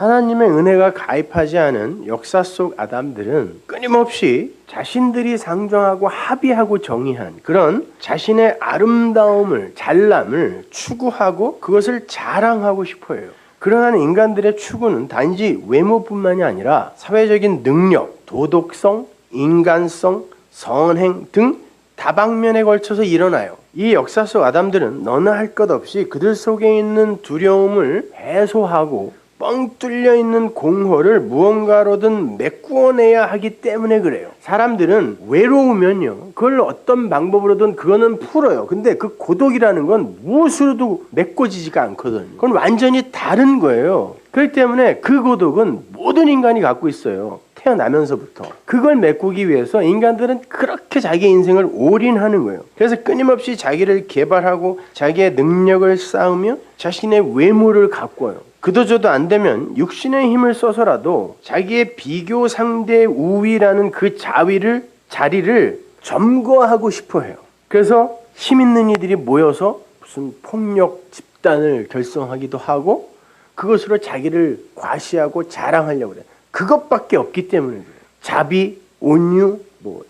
하나님의 은혜가 가입하지 않은 역사 속 아담들은 끊임없이 자신들이 상정하고 합의하고 정의한 그런 자신의 아름다움을, 잘남을 추구하고 그것을 자랑하고 싶어 해요. 그러한 인간들의 추구는 단지 외모뿐만이 아니라 사회적인 능력, 도덕성, 인간성, 선행 등 다방면에 걸쳐서 일어나요. 이 역사 속 아담들은 너나 할 것 없이 그들 속에 있는 두려움을 해소하고 뻥 뚫려 있는 공허를 무언가로든 메꾸어내야 하기 때문에 그래요. 사람들은 외로우면요, 그걸 어떤 방법으로든 그거는 풀어요. 근데 그 고독이라는 건 무엇으로도 메꿔지지가 않거든요. 그건 완전히 다른 거예요. 그렇기 때문에 그 고독은 모든 인간이 갖고 있어요. 태어나면서부터. 그걸 메꾸기 위해서 인간들은 그렇게 자기의 인생을 올인하는 거예요. 그래서 끊임없이 자기를 개발하고 자기의 능력을 쌓으며 자신의 외모를 가꿔요. 그도저도 안 되면 육신의 힘을 써서라도 자기의 비교 상대 우위라는 그 자리를 점거하고 싶어 해요. 그래서 힘 있는 이들이 모여서 무슨 폭력 집단을 결성하기도 하고 그것으로 자기를 과시하고 자랑하려고 그래요. 그것밖에 없기 때문에 그래요. 자비, 온유,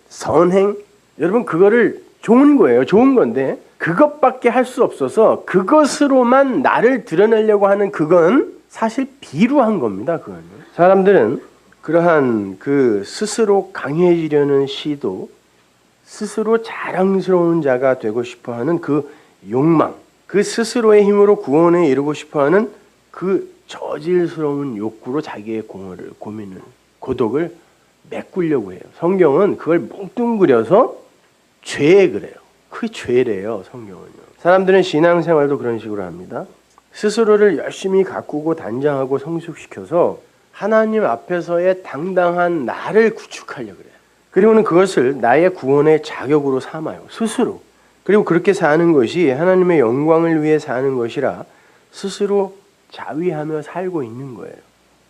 선행, 여러분 그거를 좋은 거예요. 좋은 건데 그것밖에 할 수 없어서 그것으로만 나를 드러내려고 하는 그건 사실 비루한 겁니다. 그건. 사람들은 그러한 그 스스로 강해지려는 시도, 스스로 자랑스러운 자가 되고 싶어하는 그 욕망, 그 스스로의 힘으로 구원에 이르고 싶어하는 그 저질스러운 욕구로 자기의 고민을, 고독을 메꾸려고 해요. 성경은 그걸 뭉뚱그려서 죄에 그래요. 그 죄래요, 성경은요. 사람들은 신앙생활도 그런 식으로 합니다. 스스로를 열심히 가꾸고 단장하고 성숙시켜서 하나님 앞에서의 당당한 나를 구축하려고 그래요. 그리고는 그것을 나의 구원의 자격으로 삼아요. 스스로. 그리고 그렇게 사는 것이 하나님의 영광을 위해 사는 것이라 스스로 자위하며 살고 있는 거예요.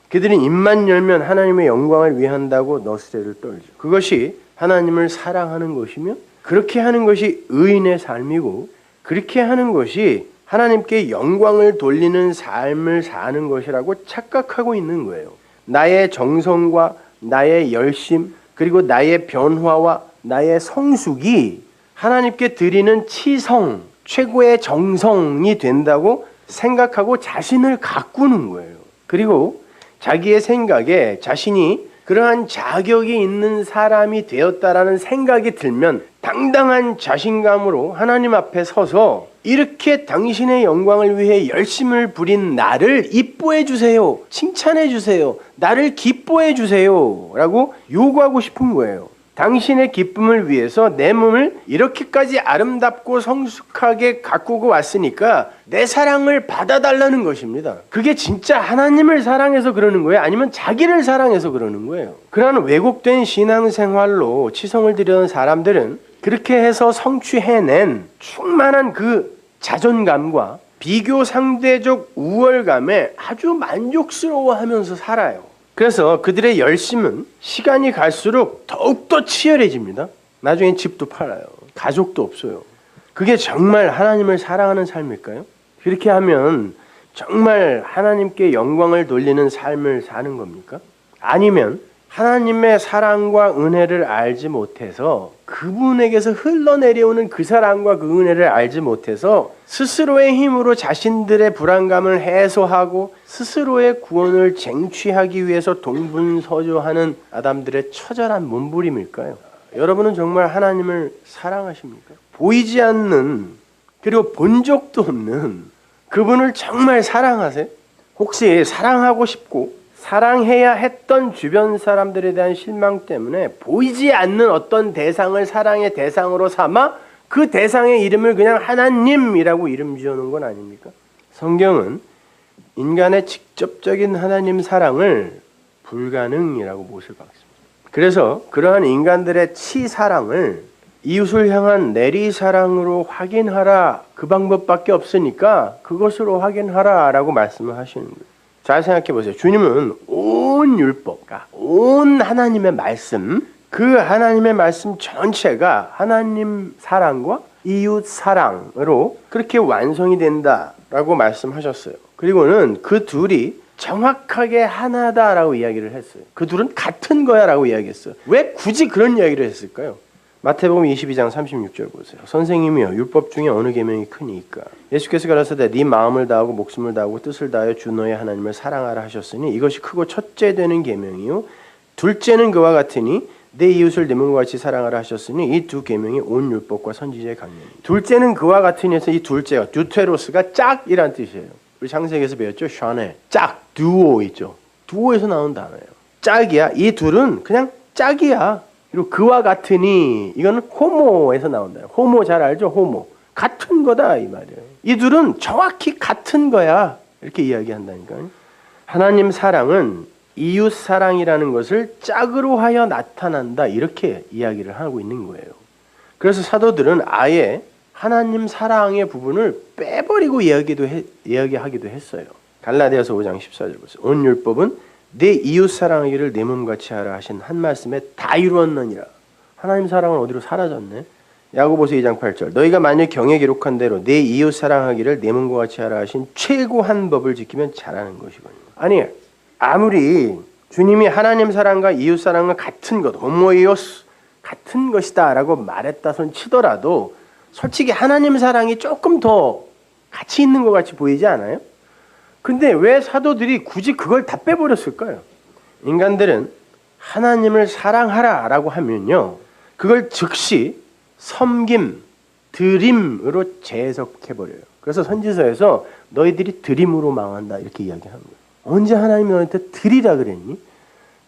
그들은 입만 열면 하나님의 영광을 위한다고 너스레를 떨죠. 그것이 하나님을 사랑하는 것이며 그렇게 하는 것이 의인의 삶이고 그렇게 하는 것이 하나님께 영광을 돌리는 삶을 사는 것이라고 착각하고 있는 거예요. 나의 정성과 나의 열심 그리고 나의 변화와 나의 성숙이 하나님께 드리는 치성, 최고의 정성이 된다고 생각하고 자신을 가꾸는 거예요. 그리고 자기의 생각에 자신이 그러한 자격이 있는 사람이 되었다라는 생각이 들면 당당한 자신감으로 하나님 앞에 서서 이렇게 당신의 영광을 위해 열심을 부린 나를 이뻐해 주세요. 칭찬해 주세요. 나를 기뻐해 주세요. 라고 요구하고 싶은 거예요. 당신의 기쁨을 위해서 내 몸을 이렇게까지 아름답고 성숙하게 가꾸고 왔으니까 내 사랑을 받아달라는 것입니다. 그게 진짜 하나님을 사랑해서 그러는 거예요? 아니면 자기를 사랑해서 그러는 거예요? 그러한 왜곡된 신앙생활로 치성을 들이는 사람들은 그렇게 해서 성취해낸 충만한 그 자존감과 비교 상대적 우월감에 아주 만족스러워하면서 살아요. 그래서 그들의 열심은 시간이 갈수록 더욱더 치열해집니다. 나중에 집도 팔아요. 가족도 없어요. 그게 정말 하나님을 사랑하는 삶일까요? 그렇게 하면 정말 하나님께 영광을 돌리는 삶을 사는 겁니까? 아니면 하나님의 사랑과 은혜를 알지 못해서 그분에게서 흘러내려오는 그 사랑과 그 은혜를 알지 못해서 스스로의 힘으로 자신들의 불안감을 해소하고 스스로의 구원을 쟁취하기 위해서 동분서주하는 아담들의 처절한 몸부림일까요? 여러분은 정말 하나님을 사랑하십니까? 보이지 않는 그리고 본 적도 없는 그분을 정말 사랑하세요? 혹시 사랑하고 싶고 사랑해야 했던 주변 사람들에 대한 실망 때문에 보이지 않는 어떤 대상을 사랑의 대상으로 삼아 그 대상의 이름을 그냥 하나님이라고 이름 지어놓은 건 아닙니까? 성경은 인간의 직접적인 하나님 사랑을 불가능이라고 못을 박습니다. 그래서 그러한 인간들의 치사랑을 이웃을 향한 내리사랑으로 확인하라. 그 방법밖에 없으니까 그것으로 확인하라 라고 말씀을 하시는 거예요. 잘 생각해 보세요. 주님은 온 율법, 온 하나님의 말씀, 그 하나님의 말씀 전체가 하나님 사랑과 이웃 사랑으로 그렇게 완성이 된다라고 말씀하셨어요. 그리고는 그 둘이 정확하게 하나다라고 이야기를 했어요. 그 둘은 같은 거야라고 이야기했어요. 왜 굳이 그런 이야기를 했을까요? 마태복음 22장 36절 보세요. 선생님이여 율법 중에 어느 계명이 크니까? 예수께서 가라사대 네 마음을 다하고 목숨을 다하고 뜻을 다하여 주 너의 하나님을 사랑하라 하셨으니 이것이 크고 첫째 되는 계명이요 둘째는 그와 같으니 내 이웃을 네 몸과 같이 사랑하라 하셨으니 이 두 계명이 온 율법과 선지자의 강령이니 둘째는 그와 같으니 해서 이 둘째가 듀테로스가 짝이란 뜻이에요. 우리 창세기에서 배웠죠? 샤네 짝 두오 있죠. 두오에서 나온 단어예요. 짝이야. 이 둘은 그냥 짝이야. 그리고 그와 같으니 이거는 호모에서 나온다. 호모 잘 알죠? 호모. 같은 거다 이 말이에요. 이 둘은 정확히 같은 거야. 이렇게 이야기한다니까요. 하나님 사랑은 이웃 사랑이라는 것을 짝으로 하여 나타난다. 이렇게 이야기를 하고 있는 거예요. 그래서 사도들은 아예 하나님 사랑의 부분을 빼버리고 이야기하기도 했어요. 갈라디아서 5장 14절 보세요. 온 율법은 내 이웃 사랑하기를 내 몸같이 하라 하신 한 말씀에 다 이루었느니라. 하나님 사랑은 어디로 사라졌네. 야고보서 2장 8절 너희가 만일 경에 기록한 대로 내 이웃 사랑하기를 내 몸과 같이 하라 하신 최고한 법을 지키면 잘하는 것이거든요. 아니 아무리 주님이 하나님 사랑과 이웃 사랑은 같은 것 호모이오스 같은 것이다 라고 말했다 손 치더라도 솔직히 하나님 사랑이 조금 더 가치 있는 것 같이 보이지 않아요? 근데 왜 사도들이 굳이 그걸 다 빼버렸을까요? 인간들은 하나님을 사랑하라 라고 하면요 그걸 즉시 섬김, 드림으로 재해석해버려요. 그래서 선지서에서 너희들이 드림으로 망한다 이렇게 이야기하는 거예요. 언제 하나님이 너한테 드리라 그랬니?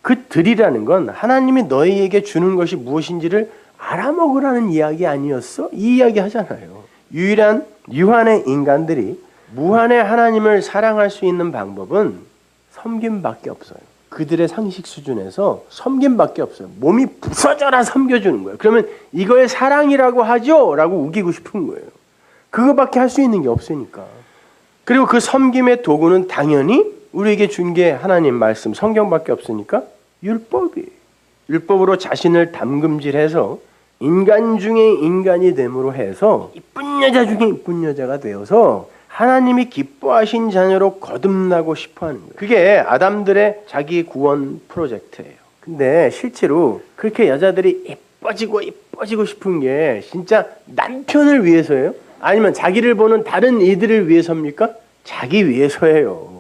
그 드리라는 건 하나님이 너희에게 주는 것이 무엇인지를 알아먹으라는 이야기 아니었어? 이 이야기 하잖아요. 유일한 유한의 인간들이 무한의 하나님을 사랑할 수 있는 방법은 섬김밖에 없어요. 그들의 상식 수준에서 섬김밖에 없어요. 몸이 부서져라 섬겨주는 거예요. 그러면 이걸 사랑이라고 하죠? 라고 우기고 싶은 거예요. 그거밖에 할 수 있는 게 없으니까. 그리고 그 섬김의 도구는 당연히 우리에게 준 게 하나님 말씀 성경밖에 없으니까 율법이에요. 율법으로 자신을 담금질해서 인간 중에 인간이 됨으로 해서 이쁜 여자 중에 이쁜 여자가 되어서 하나님이 기뻐하신 자녀로 거듭나고 싶어하는 거예요. 그게 아담들의 자기 구원 프로젝트예요. 근데 실제로 그렇게 여자들이 이뻐지고 싶은 게 진짜 남편을 위해서예요? 아니면 자기를 보는 다른 이들을 위해서입니까? 자기 위해서예요.